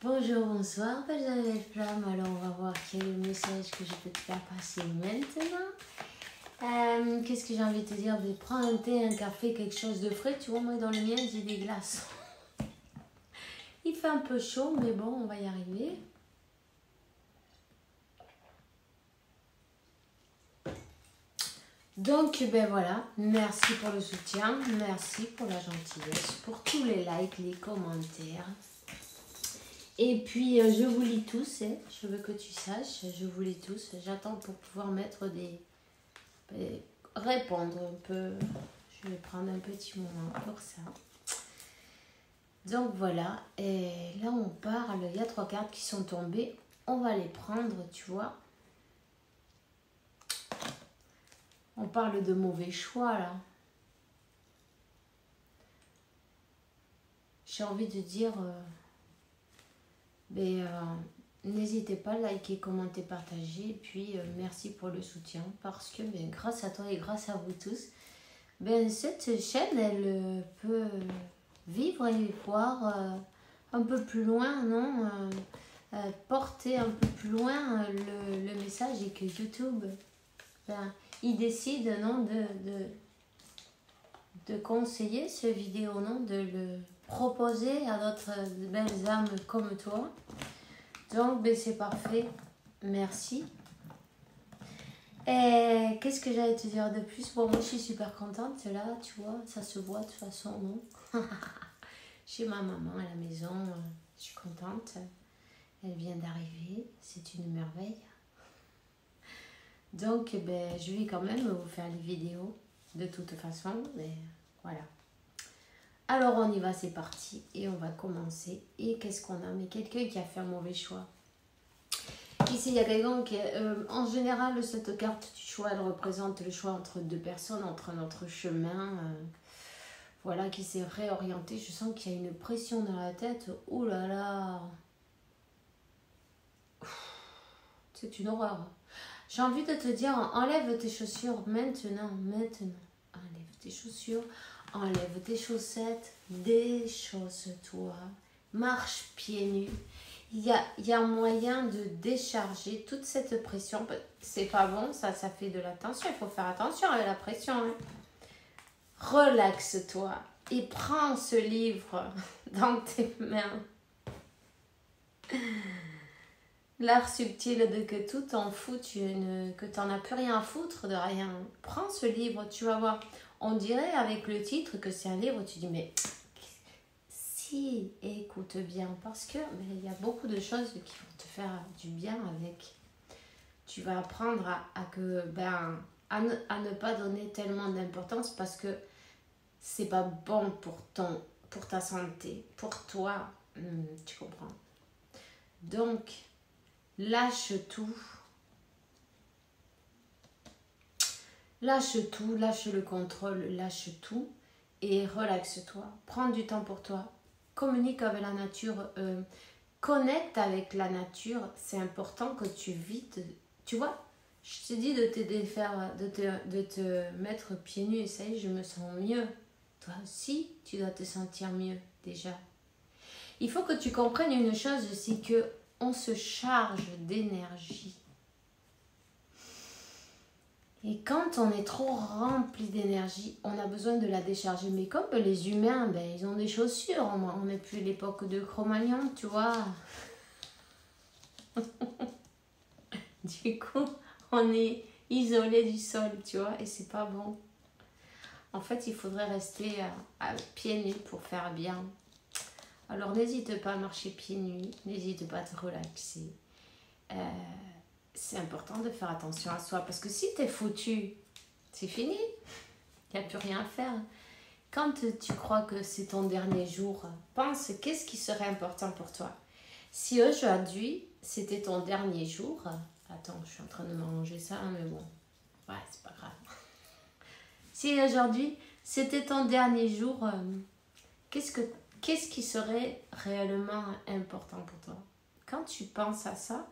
Bonjour, bonsoir, belle flamme. Alors, on va voir quel est le message que je peux te faire passer maintenant. Qu'est-ce que j'ai envie de te dire? Prends un thé, un café, quelque chose de frais. Tu vois, moi, dans le mien, j'ai des glaces. Il fait un peu chaud, mais bon, on va y arriver. Donc, ben voilà. Merci pour le soutien. Merci pour la gentillesse, pour tous les likes, les commentaires. Et puis, je vous lis tous, hein. Je veux que tu saches, je vous lis tous. J'attends pour pouvoir mettre répondre un peu. Je vais prendre un petit moment pour ça. Donc, voilà. Et là, on parle. Il y a 3 cartes qui sont tombées. On va les prendre, tu vois. On parle de mauvais choix, là. J'ai envie de dire... n'hésitez pas à liker, commenter, partager. Et puis, merci pour le soutien. Parce que grâce à toi et grâce à vous tous, cette chaîne, elle peut vivre et voir un peu plus loin, non porter un peu plus loin le message. Et que YouTube, il décide, non, de conseiller ce vidéo, non, de le proposer à d'autres belles âmes comme toi. Donc, c'est parfait. Merci. Et qu'est-ce que j'allais te dire de plus? Bon, moi, je suis super contente. Là, tu vois, ça se voit de toute façon, non? Chez ma maman à la maison, je suis contente. Elle vient d'arriver. C'est une merveille. Donc, je vais quand même vous faire les vidéos de toute façon. Mais voilà. Alors on y va, c'est parti. Et on va commencer. Et qu'est-ce qu'on a? Mais quelqu'un qui a fait un mauvais choix. Ici, il y a quelqu'un qui... en général, cette carte du choix, elle représente le choix entre deux personnes, entre notre chemin. Voilà, qui s'est réorienté. Je sens qu'il y a une pression dans la tête. Ouh là là. C'est une horreur. J'ai envie de te dire, enlève tes chaussures maintenant. Enlève tes chaussures. Enlève tes chaussettes, déchausse-toi, marche pieds nus. Il y a moyen de décharger toute cette pression. C'est pas bon, ça fait de la tension. Il faut faire attention à la pression. Hein. Relaxe-toi et prends ce livre dans tes mains. L'art subtil de que tout t'en fout, que t'en as plus rien à foutre de rien. Prends ce livre, tu vas voir. On dirait avec le titre que c'est un livre, tu dis mais si, écoute bien, parce que il y a beaucoup de choses qui vont te faire du bien avec. Tu vas apprendre à ne pas donner tellement d'importance parce que c'est pas bon pour ta santé, pour toi, tu comprends. Donc, lâche tout. Lâche tout, lâche le contrôle, lâche tout et relaxe-toi. Prends du temps pour toi. Communique avec la nature. Connecte avec la nature. C'est important que tu vides. Tu vois, je te dis de te défaire, de te mettre pieds nus et ça y est, je me sens mieux. Toi aussi, tu dois te sentir mieux déjà. Il faut que tu comprennes une chose, c'est que on se charge d'énergie. Et quand on est trop rempli d'énergie, on a besoin de la décharger. Mais comme les humains, ils ont des chaussures. On n'est plus l'époque de Cro-Magnon, tu vois. Du coup, on est isolé du sol, tu vois. Et c'est pas bon. En fait, il faudrait rester à pieds nus pour faire bien. Alors, n'hésite pas à marcher pieds nus. N'hésite pas à te relaxer. C'est important de faire attention à soi parce que si t'es foutu, c'est fini. Il n'y a plus rien à faire. Quand tu crois que c'est ton dernier jour, pense qu'est-ce qui serait important pour toi. Si aujourd'hui, c'était ton dernier jour... Attends, je suis en train de manger ça, mais bon. Ouais, c'est pas grave. Si aujourd'hui, c'était ton dernier jour, qu'est-ce qui serait réellement important pour toi? Quand tu penses à ça,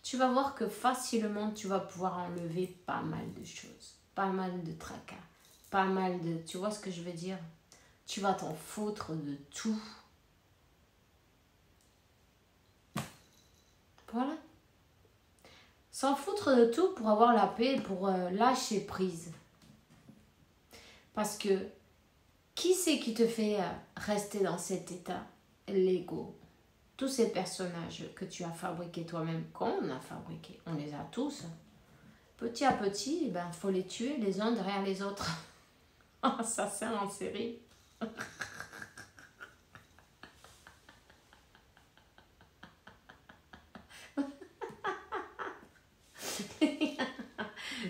tu vas voir que facilement, tu vas pouvoir enlever pas mal de choses. Pas mal de tracas. Pas mal de... Tu vois ce que je veux dire? Tu vas t'en foutre de tout. Voilà. S'en foutre de tout pour avoir la paix, pour lâcher prise. Parce que qui c'est qui te fait rester dans cet état? L'ego. Tous ces personnages que tu as fabriqués toi-même, qu'on a fabriqués, on les a tous. Petit à petit, il faut les tuer les uns derrière les autres. Assassins en série.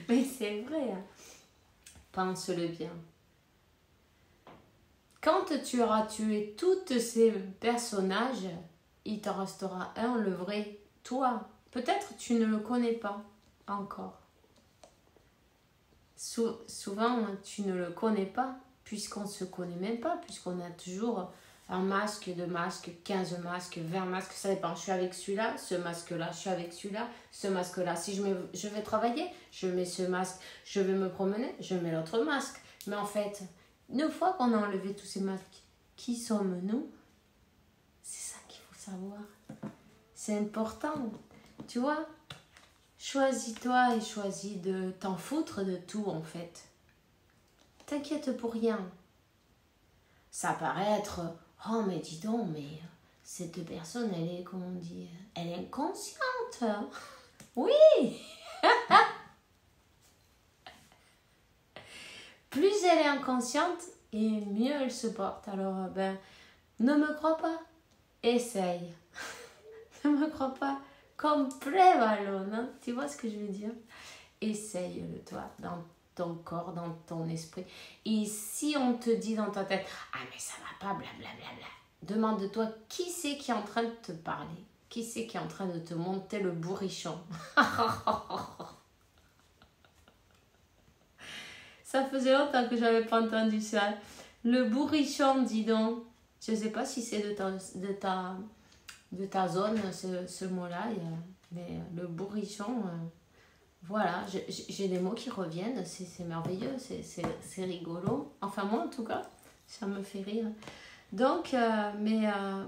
Mais c'est vrai. Hein. Pense-le bien. Quand tu auras tué tous ces personnages, il t'en restera un, le vrai, toi. Peut-être tu ne le connais pas encore. Souvent, tu ne le connais pas, puisqu'on ne se connaît même pas, puisqu'on a toujours un masque, 2 masques, 15 masques, 20 masques, ça dépend. Je suis avec celui-là, ce masque-là, je suis avec celui-là, ce masque-là. Si je vais travailler, je mets ce masque. Je vais me promener, je mets l'autre masque. Mais en fait, une fois qu'on a enlevé tous ces masques, qui sommes-nous? C'est ça qu'il faut savoir. C'est important. Tu vois? Choisis-toi et choisis de t'en foutre de tout en fait. T'inquiète pour rien. Ça paraît être, oh mais dis donc, mais cette personne, elle est, comment on dit, elle est inconsciente. Oui. Plus elle est inconsciente et mieux elle se porte. Alors, ne me crois pas. Essaye. Ne me crois pas. Complet ballon, hein? Tu vois ce que je veux dire? Essaye-le toi, dans ton corps, dans ton esprit. Et si on te dit dans ta tête, ah mais ça va pas, blablabla, demande-toi qui c'est qui est en train de te parler? Qui c'est qui est en train de te monter le bourrichon? Ça faisait longtemps que j'avais pas entendu ça. Le bourrichon, dis donc. Je sais pas si c'est de ta zone, ce mot-là. Mais le bourrichon, voilà, j'ai des mots qui reviennent. C'est merveilleux, c'est rigolo. Enfin, moi, en tout cas, ça me fait rire. Donc,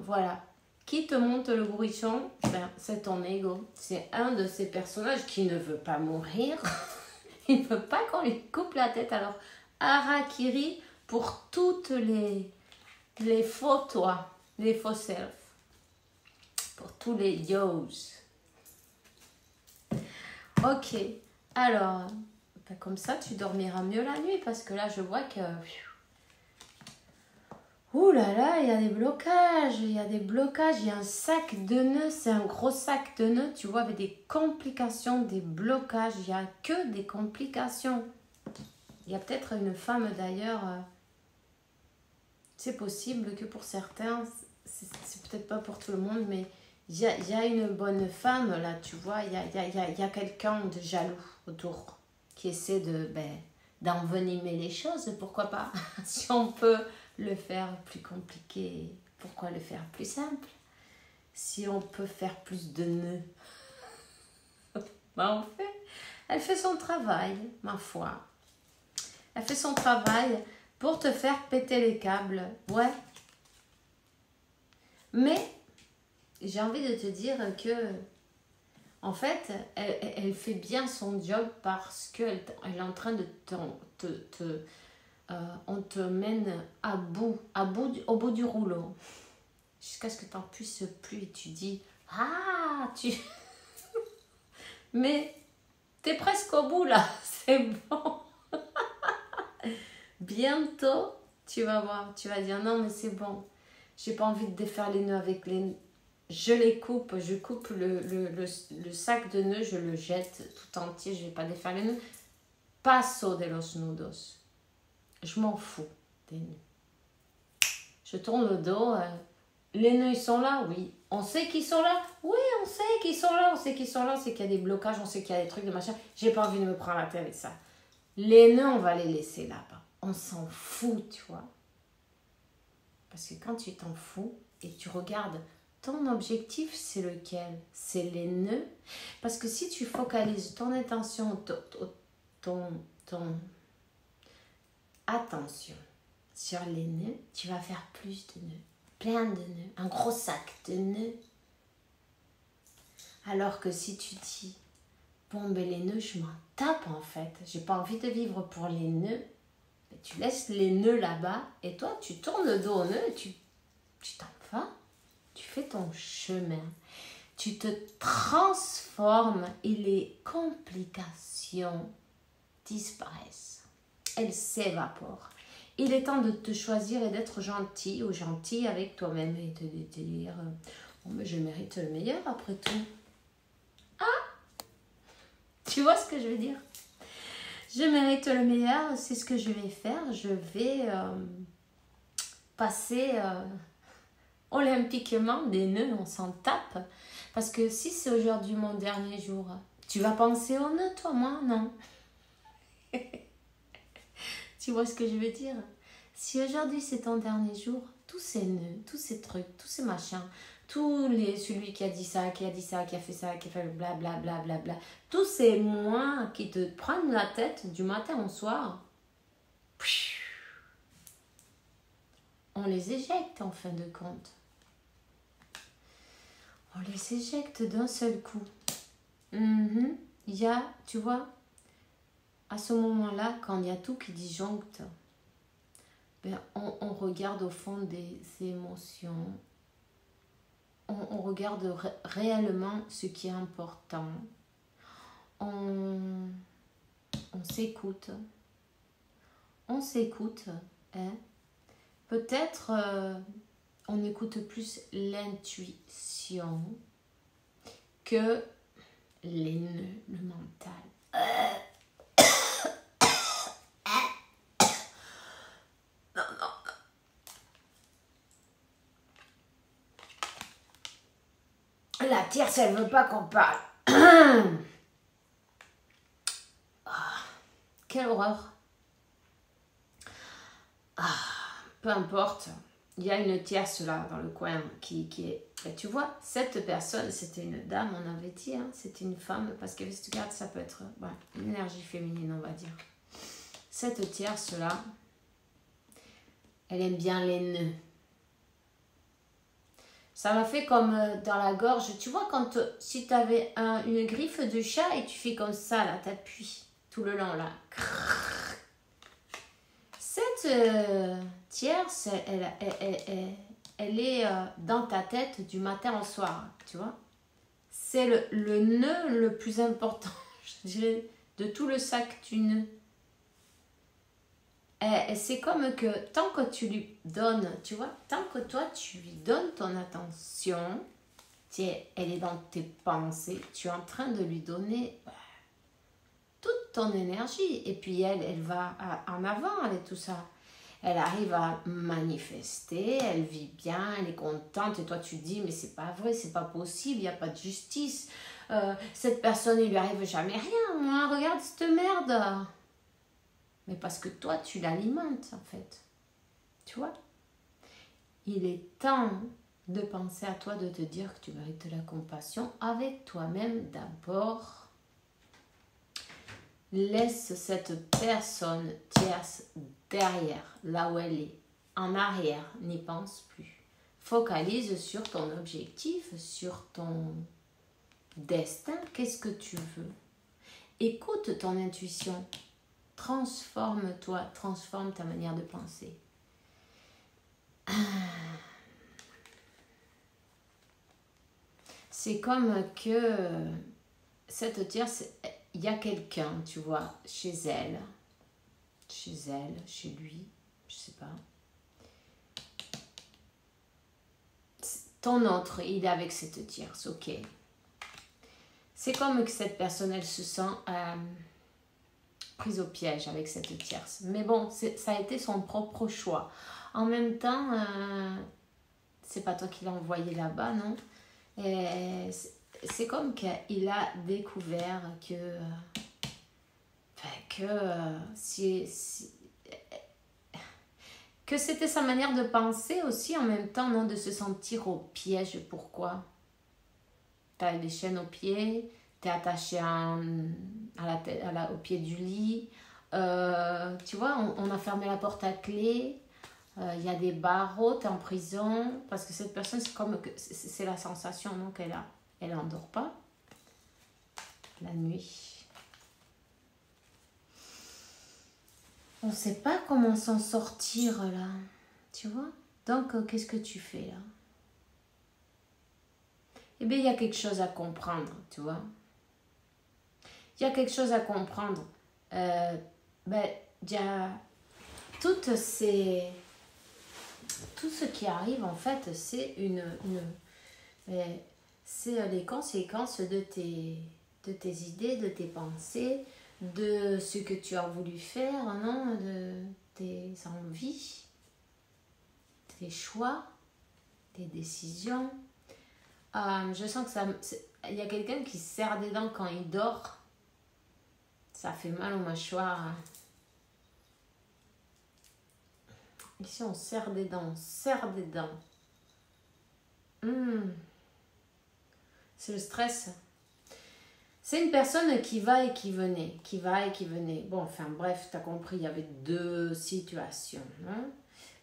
voilà. Qui te monte le bourrichon? C'est ton ego. C'est un de ces personnages qui ne veut pas mourir. Il ne veut pas qu'on lui coupe la tête. Alors, harakiri pour toutes les faux toi, les faux self. Pour tous les yos. Ok. Alors, comme ça, tu dormiras mieux la nuit. Parce que là, je vois que... Ouh là là, il y a des blocages, il y a un sac de nœuds, c'est un gros sac de nœuds, tu vois, avec des complications, des blocages, il n'y a que des complications. Il y a peut-être une femme d'ailleurs, c'est possible que pour certains, c'est peut-être pas pour tout le monde, mais il y a une bonne femme là, tu vois, il y a quelqu'un de jaloux autour qui essaie d'envenimer les choses, pourquoi pas, si on peut le faire plus compliqué, pourquoi le faire plus simple? Si on peut faire plus de nœuds, elle fait son travail, ma foi. Elle fait son travail pour te faire péter les câbles, ouais. Mais j'ai envie de te dire que, en fait, elle fait bien son job parce qu'elle est en train de on te mène au bout du rouleau. Jusqu'à ce que tu n'en puisses plus et tu dis, mais t'es presque au bout là, c'est bon. Bientôt, tu vas voir, tu vas dire, non mais c'est bon. J'ai pas envie de défaire les nœuds avec les... Je les coupe, je coupe le sac de nœuds, je le jette tout entier, je vais pas défaire les nœuds. Paso de los nudos. Je m'en fous des nœuds. Je tourne le dos. Les nœuds, ils sont là, oui. On sait qu'ils sont là. Oui, on sait qu'ils sont là. On sait qu'ils sont là. On sait qu'il y a des blocages. On sait qu'il y a des trucs de machin. J'ai pas envie de me prendre la tête avec ça. Les nœuds, on va les laisser là-bas. On s'en fout, tu vois. Parce que quand tu t'en fous et tu regardes, ton objectif, c'est lequel? C'est les nœuds. Parce que si tu focalises ton attention, ton attention sur les nœuds, tu vas faire plus de nœuds, plein de nœuds, un gros sac de nœuds. Alors que si tu dis, bon, ben les nœuds, je m'en tape en fait. J'ai pas envie de vivre pour les nœuds. Ben, tu laisses les nœuds là-bas et toi, tu tournes le dos aux nœuds et tu t'en vas. Tu fais ton chemin. Tu te transformes et les complications disparaissent. Elles s'évaporent. Il est temps de te choisir et d'être gentil ou gentil avec toi-même et de te dire, bon, mais je mérite le meilleur après tout. Tu vois ce que je veux dire? Je mérite le meilleur, c'est ce que je vais faire. Je vais passer olympiquement des nœuds, on s'en tape. Parce que si c'est aujourd'hui mon dernier jour, tu vas penser aux nœuds, toi, moi, non? Tu vois ce que je veux dire? Si aujourd'hui c'est ton dernier jour, tous ces nœuds, tous ces trucs, tous ces machins, celui qui a dit ça, qui a dit ça, qui a fait ça, qui a fait blablabla, bla, bla, bla, tous ces moi qui te prennent la tête du matin au soir, on les éjecte en fin de compte. On les éjecte d'un seul coup. Il y a, tu vois, à ce moment-là, quand il y a tout qui disjoncte, ben, on regarde au fond des émotions. On regarde réellement ce qui est important. On s'écoute. On s'écoute. Hein? Peut-être on écoute plus l'intuition que les nœuds, le mental. Non, non. La tierce, elle veut pas qu'on parle. Quelle horreur. Peu importe. Il y a une tierce là dans le coin qui est... Ben, tu vois, cette personne, c'était une dame, on avait dit, hein, c'était une femme, parce que si tu regardes, ça peut être une énergie féminine, on va dire. Cette tierce là, elle aime bien les nœuds. Ça m'a fait comme dans la gorge. Tu vois, si tu avais une griffe de chat et tu fais comme ça, là, t'appuies tout le long, là. Cette tierce, elle est dans ta tête du matin au soir, tu vois. C'est le nœud le plus important, je dirais, de tout le sac du nœud. Et c'est comme que tant que tu lui donnes, tu vois, tant que toi tu lui donnes ton attention, elle est dans tes pensées, tu es en train de lui donner toute ton énergie. Et puis elle va en avant avec tout ça. Elle arrive à manifester, elle vit bien, elle est contente. Et toi tu dis, mais c'est pas vrai, c'est pas possible, il n'y a pas de justice. Cette personne, il lui arrive jamais rien. Moi, regarde cette merde. Mais parce que toi, tu l'alimentes, en fait. Tu vois? Il est temps de penser à toi, de te dire que tu mérites de la compassion avec toi-même d'abord. Laisse cette personne tierce derrière, là où elle est. En arrière, n'y pense plus. Focalise sur ton objectif, sur ton destin. Qu'est-ce que tu veux? Écoute ton intuition. Transforme-toi, transforme ta manière de penser. C'est comme que cette tierce, il y a quelqu'un, tu vois, chez elle, chez lui, je sais pas. Ton autre, il est avec cette tierce, ok. C'est comme que cette personne, elle se sent prise au piège avec cette tierce. Mais bon, ça a été son propre choix. En même temps, c'est pas toi qui l'as envoyé là-bas, non? Et c'est comme qu'il a découvert que c'était sa manière de penser aussi en même temps, non? De se sentir au piège. Pourquoi? T'as des chaînes aux pieds, t'es attaché au pied du lit. Tu vois, on a fermé la porte à clé. Il y a des barreaux, t'es en prison. Parce que cette personne, c'est la sensation, non, qu'elle a. Elle n'endort pas. la nuit. On ne sait pas comment s'en sortir là, tu vois. Donc, qu'est-ce que tu fais là? Eh bien, il y a quelque chose à comprendre, tu vois. Il y a quelque chose à comprendre. Il y a toutes ces... Tout ce qui arrive, en fait, c'est c'est les conséquences de tes idées, de tes pensées, de ce que tu as voulu faire, non, de tes envies, tes choix, tes décisions. Je sens que ça... Il y a quelqu'un qui se serre des dents quand il dort. Ça fait mal aux mâchoires. Ici, on serre des dents, on serre des dents. C'est le stress. C'est une personne qui va et qui venait, qui va et qui venait. Bon, enfin bref, tu as compris, il y avait deux situations. Hein.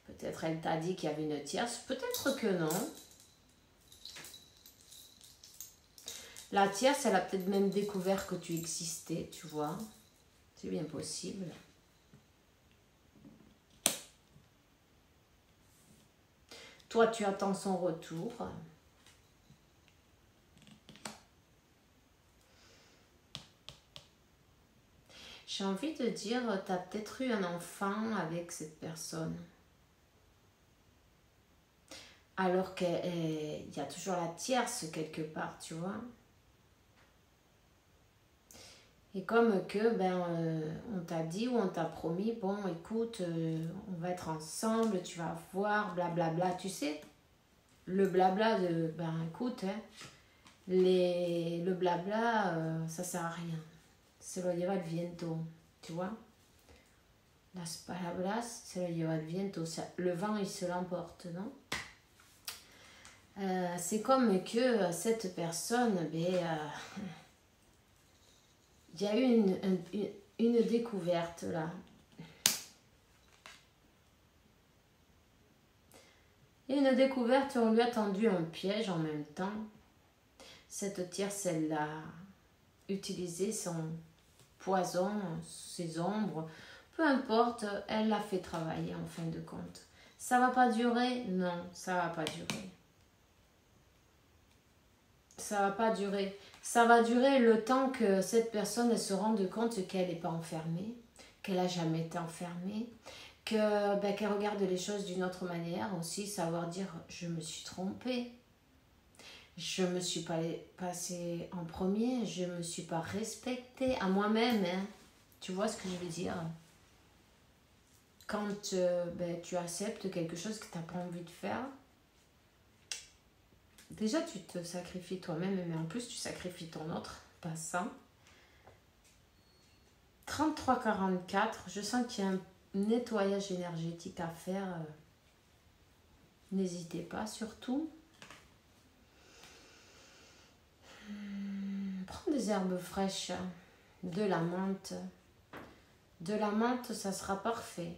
Peut-être elle t'a dit qu'il y avait une tierce, peut-être que non. La tierce, elle a peut-être même découvert que tu existais, tu vois. C'est bien possible. Toi, tu attends son retour. J'ai envie de dire, tu as peut-être eu un enfant avec cette personne. Alors qu'il y a toujours la tierce quelque part, tu vois. Et comme que, on t'a dit ou on t'a promis, bon, écoute, on va être ensemble, tu vas voir, blablabla, tu sais. Le blabla de, écoute, hein, le blabla, ça sert à rien. Se lo lleva el viento, tu vois. Las palabras, se lo lleva el viento. Le vent, il se l'emporte, non? C'est comme que cette personne, il y a eu une découverte là. Et une découverte, on lui a tendu un piège en même temps. Cette tierce, elle a utilisé son poison, ses ombres, peu importe, elle l'a fait travailler en fin de compte. Ça va pas durer? Non, ça va pas durer. Ça va pas durer. Ça va durer le temps que cette personne elle se rende compte qu'elle n'est pas enfermée, qu'elle n'a jamais été enfermée, qu'elle regarde les choses d'une autre manière aussi, savoir dire je me suis trompée, je me suis pas passée en premier, je me suis pas respectée à moi-même. Hein. Tu vois ce que je veux dire? Quand tu acceptes quelque chose que tu n'as pas envie de faire, déjà, tu te sacrifies toi-même, mais en plus, tu sacrifies ton autre passant. 33-44, je sens qu'il y a un nettoyage énergétique à faire. N'hésitez pas, surtout. Prends des herbes fraîches, de la menthe. De la menthe, ça sera parfait.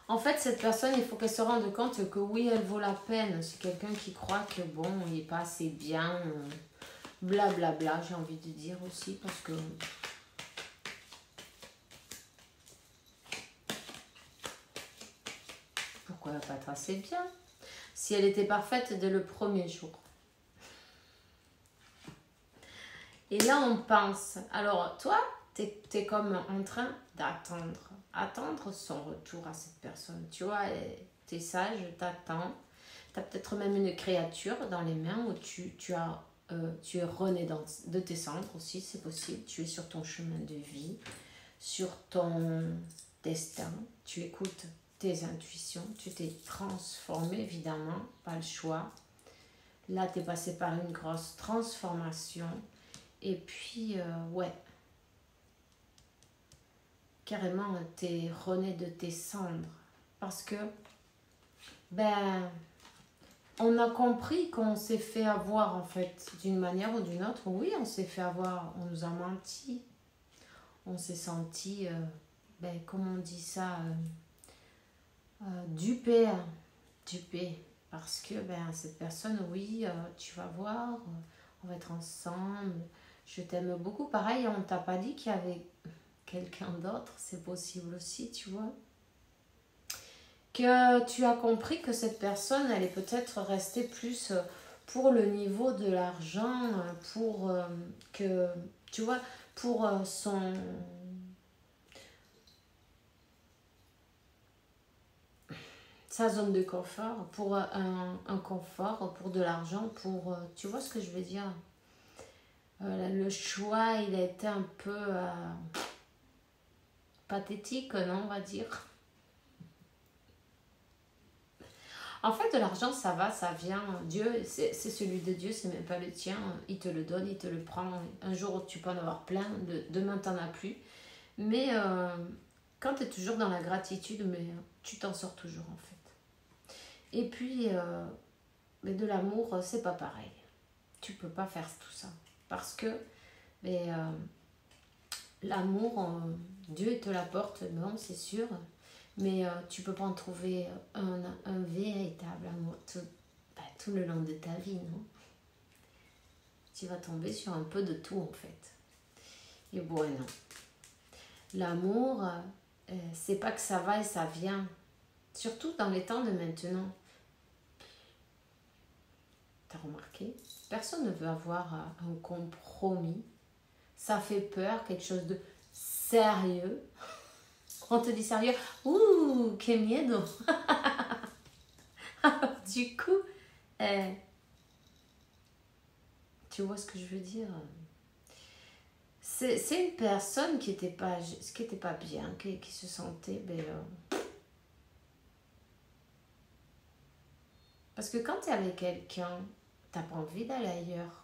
En fait, cette personne, il faut qu'elle se rende compte que oui, elle vaut la peine. C'est quelqu'un qui croit que bon, il n'est pas assez bien. Blablabla, j'ai envie de dire aussi, parce que... Pourquoi elle va pas être assez bien? Si elle était parfaite dès le premier jour. Et là, on pense. Alors, toi, tu es comme en train d'attendre. Attendre son retour à cette personne. Tu vois, tu es sage, t'attends. Tu as peut-être même une créature dans les mains où tu es rené de tes cendres aussi, c'est possible. Tu es sur ton chemin de vie, sur ton destin. Tu écoutes tes intuitions. Tu t'es transformé, évidemment, pas le choix. Là, tu es passé par une grosse transformation. Et puis, ouais. Carrément, t'es rené de tes cendres. Parce que, on a compris qu'on s'est fait avoir, en fait, d'une manière ou d'une autre. Oui, on s'est fait avoir, on nous a menti. On s'est senti, comment on dit ça, dupé. Dupé. Parce que ben, cette personne, oui, tu vas voir, on va être ensemble, je t'aime beaucoup. Pareil, on t'a pas dit qu'il y avait quelqu'un d'autre, c'est possible aussi, tu vois. Que tu as compris que cette personne, elle est peut-être restée plus pour le niveau de l'argent, pour que, tu vois, pour sa zone de confort, pour un confort, pour de l'argent, pour, tu vois ce que je veux dire. Le choix, il a été un peu pathétique, non, on va dire. En fait, de l'argent, ça va, ça vient. Dieu, c'est celui de Dieu, c'est même pas le tien. Il te le donne, il te le prend. Un jour, tu peux en avoir plein, demain, t'en as plus. Mais quand tu es toujours dans la gratitude, mais tu t'en sors toujours, en fait. Et puis, mais de l'amour, c'est pas pareil. Tu peux pas faire tout ça. Parce que mais, l'amour, Dieu te l'apporte, non, c'est sûr. Mais tu peux pas en trouver un véritable amour tout le long de ta vie, non? Tu vas tomber sur un peu de tout, en fait. Et bon, non. L'amour, c'est pas que ça va et ça vient. Surtout dans les temps de maintenant. T'as remarqué? Personne ne veut avoir un compromis. Ça fait peur, quelque chose de sérieux. On te dit sérieux, ouh, que miedo. Alors, du coup, tu vois ce que je veux dire? C'est une personne qui était pas bien, qui se sentait... Ben, parce que quand tu es avec quelqu'un, t'as pas envie d'aller ailleurs.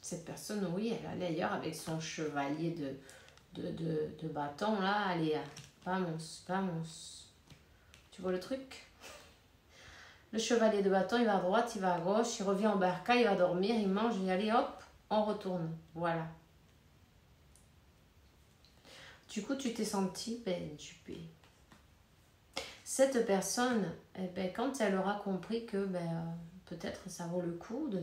Cette personne, oui, elle allait ailleurs avec son chevalier de bâton, là. Allez, vamos, vamos. Tu vois le truc? Le chevalier de bâton, il va à droite, il va à gauche, il revient en barca, il va dormir, il mange, et allez, hop, on retourne. Voilà. Du coup, tu t'es senti dupé. Cette personne, quand elle aura compris que peut-être ça vaut le coup de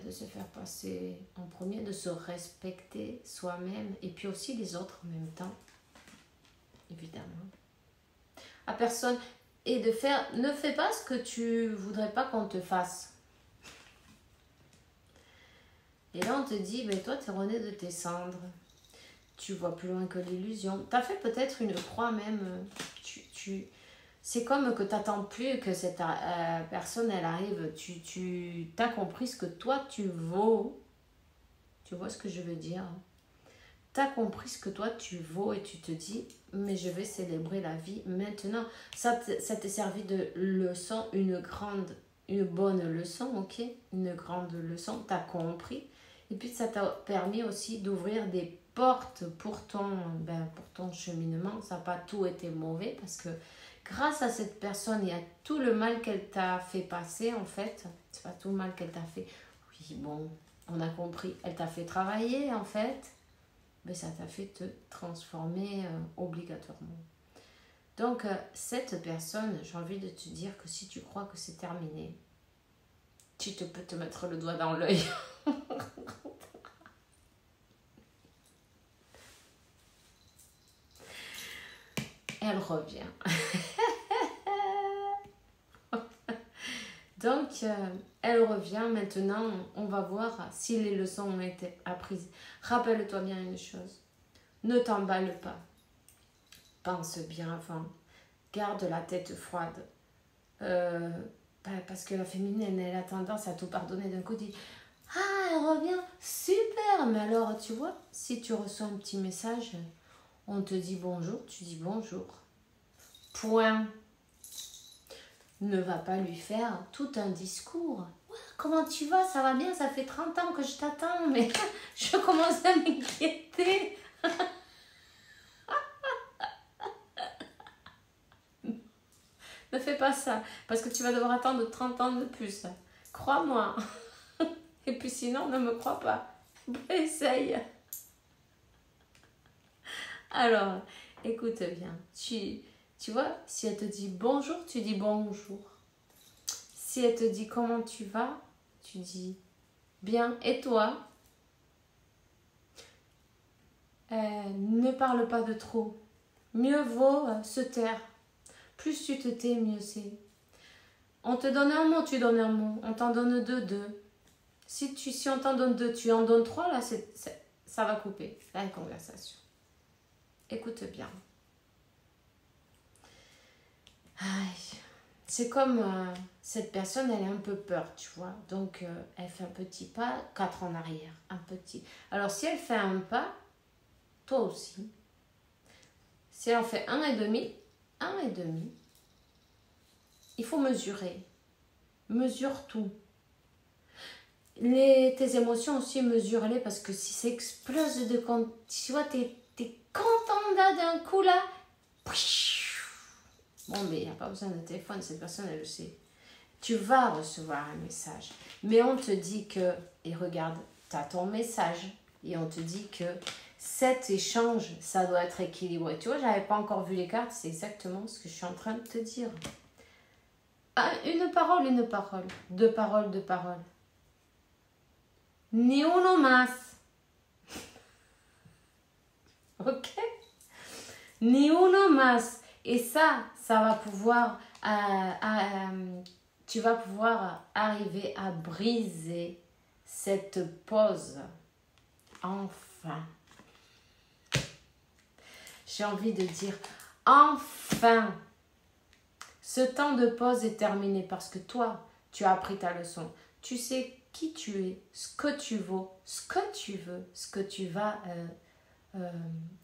se faire passer en premier, de se respecter soi-même et puis aussi les autres en même temps, évidemment. À personne. Et de faire, ne fais pas ce que tu voudrais pas qu'on te fasse. Et là, on te dit, toi, tu es rené de tes cendres. Tu vois plus loin que l'illusion. Tu as fait peut-être une croix même. C'est comme que tu n'attends plus que cette personne, elle arrive. Tu as compris ce que toi, tu vaux. Tu vois ce que je veux dire? Tu as compris ce que toi, tu vaux et tu te dis, mais je vais célébrer la vie maintenant. Ça t'est servi de leçon, une bonne leçon, ok? Une grande leçon, tu as compris. Et puis ça t'a permis aussi d'ouvrir des portes pour ton cheminement. Ça n'a pas tout été mauvais parce que grâce à cette personne, il y a tout le mal qu'elle t'a fait passer en fait. C'est pas tout le mal qu'elle t'a fait. Oui, bon, on a compris. Elle t'a fait travailler en fait. Mais ça t'a fait te transformer obligatoirement. Donc, cette personne, j'ai envie de te dire que si tu crois que c'est terminé, tu peux te mettre le doigt dans l'œil. Elle revient. Donc, elle revient. Maintenant, on va voir si les leçons ont été apprises. Rappelle-toi bien une chose. Ne t'emballe pas. Pense bien avant. Garde la tête froide. Parce que la féminine, elle a tendance à tout pardonner d'un coup. Dit, ah, elle revient, super. Mais alors, tu vois, si tu reçois un petit message, on te dit bonjour, tu dis bonjour. Point. Ne va pas lui faire tout un discours. Ouais, comment tu vas? Ça va bien? Ça fait 30 ans que je t'attends, mais je commence à m'inquiéter. Ne fais pas ça, parce que tu vas devoir attendre 30 ans de plus. Crois-moi. Et puis sinon, ne me crois pas. Essaye. Alors, écoute bien. Tu vois, si elle te dit bonjour, tu dis bonjour. Si elle te dit comment tu vas, tu dis bien. Et toi? Ne parle pas de trop. Mieux vaut se taire. Plus tu te tais, mieux c'est. On te donne un mot, tu donnes un mot. On t'en donne deux. Si on t'en donne deux, tu en donnes trois, là, ça va couper la conversation. Écoute bien. Aïe. C'est comme cette personne, elle a un peu peur, tu vois. Donc, elle fait un petit pas, 4 en arrière. Un petit. Alors, si elle fait un pas, toi aussi. Si elle en fait 1,5, il faut mesurer. Mesure tout. Tes émotions aussi, mesure-les parce que si ça explose de quand tu vois, t'es content là d'un coup là. Bon, mais il n'y a pas besoin de téléphone, cette personne elle le sait. Tu vas recevoir un message, mais on te dit que, et regarde, tu as ton message, et on te dit que cet échange, ça doit être équilibré. Tu vois, j'avais pas encore vu les cartes, c'est exactement ce que je suis en train de te dire. Ah, une parole, deux paroles. Ni uno más. Ok? Ni uno más. Et ça va pouvoir, tu vas pouvoir arriver à briser cette pause. Enfin. J'ai envie de dire, enfin. Ce temps de pause est terminé parce que toi, tu as appris ta leçon. Tu sais qui tu es, ce que tu vaux, ce que tu veux, ce que tu vas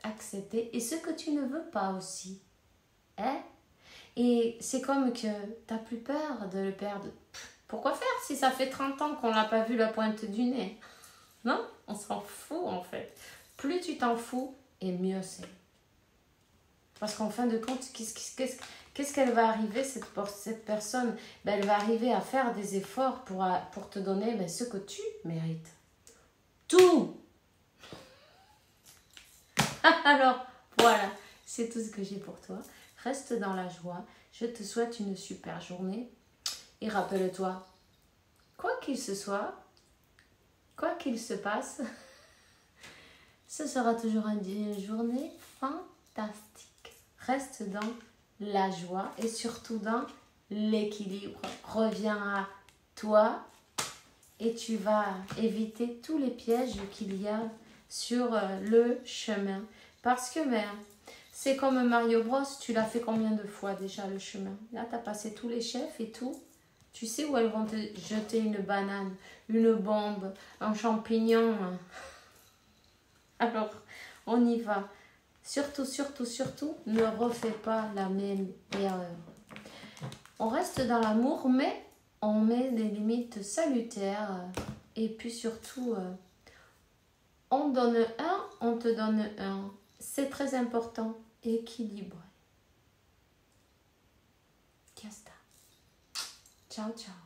accepter et ce que tu ne veux pas aussi. Hein? Et c'est comme que tu n'as plus peur de le perdre. Pourquoi faire si ça fait 30 ans qu'on n'a pas vu la pointe du nez? Non, on s'en fout en fait. Plus tu t'en fous, et mieux c'est. Parce qu'en fin de compte, qu'est-ce qu'elle va arriver, cette personne? Ben, elle va arriver à faire des efforts pour te donner ce que tu mérites. Tout. Alors, voilà, c'est tout ce que j'ai pour toi. Reste dans la joie. Je te souhaite une super journée. Et rappelle-toi, quoi qu'il se soit, quoi qu'il se passe, ce sera toujours une journée fantastique. Reste dans la joie et surtout dans l'équilibre. Reviens à toi et tu vas éviter tous les pièges qu'il y a sur le chemin. Parce que c'est comme Mario Bros, tu l'as fait combien de fois déjà le chemin? Là, tu as passé tous les chefs et tout. Tu sais où elles vont te jeter une banane, une bombe, un champignon. Alors, on y va. Surtout, ne refais pas la même erreur. On reste dans l'amour, mais on met des limites salutaires. Et puis surtout, on donne un, on te donne un. C'est très important. Équilibré. Ciao, ciao.